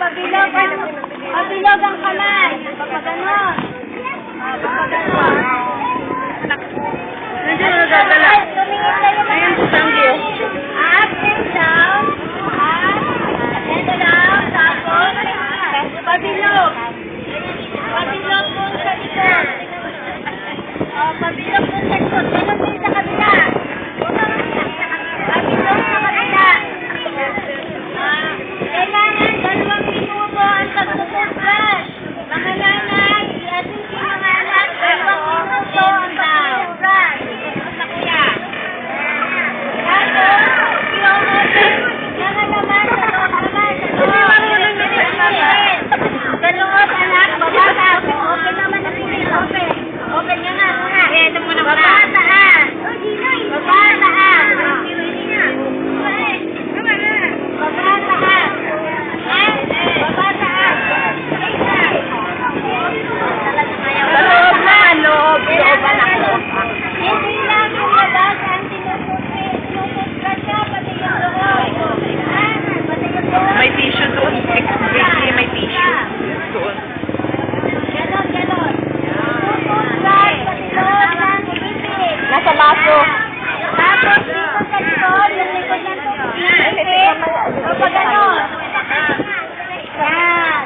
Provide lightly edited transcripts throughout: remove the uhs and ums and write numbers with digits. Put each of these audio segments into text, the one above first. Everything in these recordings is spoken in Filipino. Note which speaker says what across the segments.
Speaker 1: pabilog ang kamay. Papaganon. Papaganon.
Speaker 2: Nandiyan na dadala.
Speaker 1: Tumingin kayo na.
Speaker 2: Ayan po tanggi.
Speaker 1: Up and down. Up and down. Tapos, pabilog. Pabilog po sa likod. Pabilog po sa likod. Ganon din sa kabila. Pabilog sa kabila. Kailangan 2 minuto ang pagtututbrush. Mga nanay, i-asin si mga anak, 2 minuto ang pagtututbrush. Sa kuya. Tapos, mga naman, sa loob naman, sa loob, anak, babata. Open naman ang pilit, open. Open nyo nga, muna. Ito muna muna. Babataan. Babataan. Babataan.
Speaker 2: Sa loob na, loob. Looban ako.
Speaker 1: Hindi lang yung labas ang tinututbrush ka, pati yung loob. Pati yung loob.
Speaker 2: May tissue doon. Exactly, may tissue. Doon.
Speaker 1: Ganon, ganon. Tututbrush, pati loob ng bibig.
Speaker 2: Nasa baso.
Speaker 1: Tapos dito sa likod, yung likod ng bibig. O pag ganon. Yan.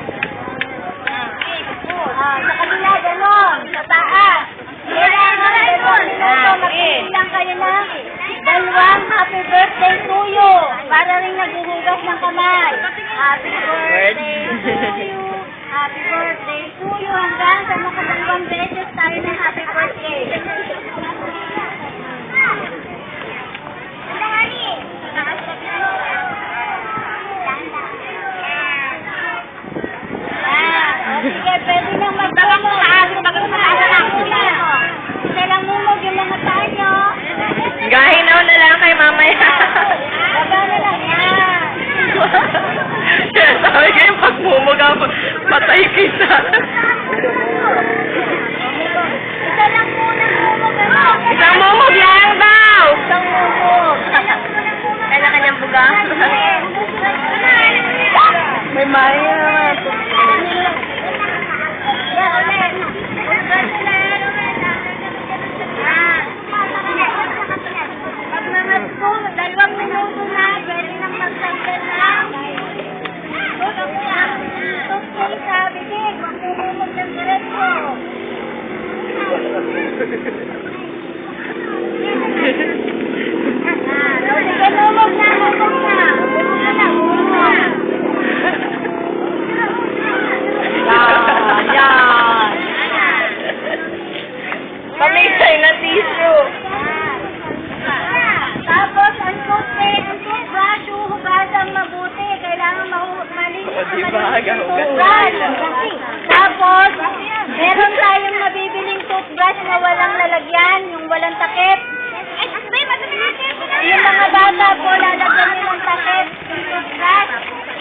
Speaker 1: Sa kabila, ganon. Sa taas. Kailangan 2 minuto, magbibilang kayo ng 2 happy birthday to you. Para rin naghuhugas ng kamay. Happy birthday to you. Happy birthday to you. Hanggang sa makadalawang beses tayo ng happy birthday. Sige, pwede nang magdamag. Isa lang mumog yung mga paa nyo.
Speaker 2: Gahinaw na lang kay mamaya.
Speaker 1: Baba na lang yan.
Speaker 2: Sabi kayo, pag mumuga, patay kita.
Speaker 1: Isa lang muna mumog.
Speaker 2: Isang mumog lang daw.
Speaker 1: Isang mumog.
Speaker 2: Kanya-kanyang buga. May maya.
Speaker 1: Yan, ulit. Pag mga 2 minuto na, pwede nang magtanggal lang. Toothpaste sa bibig, magmumumog ng diretso. Sige, mumog na, mumog na. Mumog na, mumog na.
Speaker 2: Yan. Pamigay na tissue.
Speaker 1: Tapos, ang toothbrush, huhugasan mabuti. Kailangan malinis
Speaker 2: O, diba?
Speaker 1: toothbrush. Tapos, meron tayong nabibiling toothbrush na walang lalagyan, yung walang takip. Yung mga bata po, lalagyan nilang takip yung toothbrush.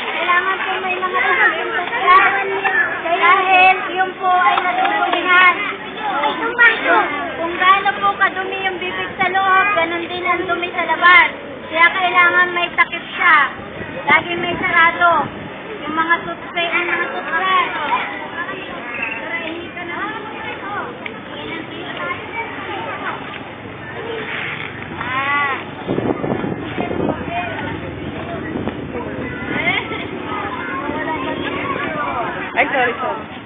Speaker 1: Kailangan po may mga takip yung toothbrush. Dahil yung po ay natutulingan. Kung gaano po kadumi yung bibig sa loob, ganun din ang dumi sa labas. Kaya kailangan may takip siya. Lagi may sarado. Yung mga toothpaste, ang mga toothbrush.
Speaker 2: Ay, sorry.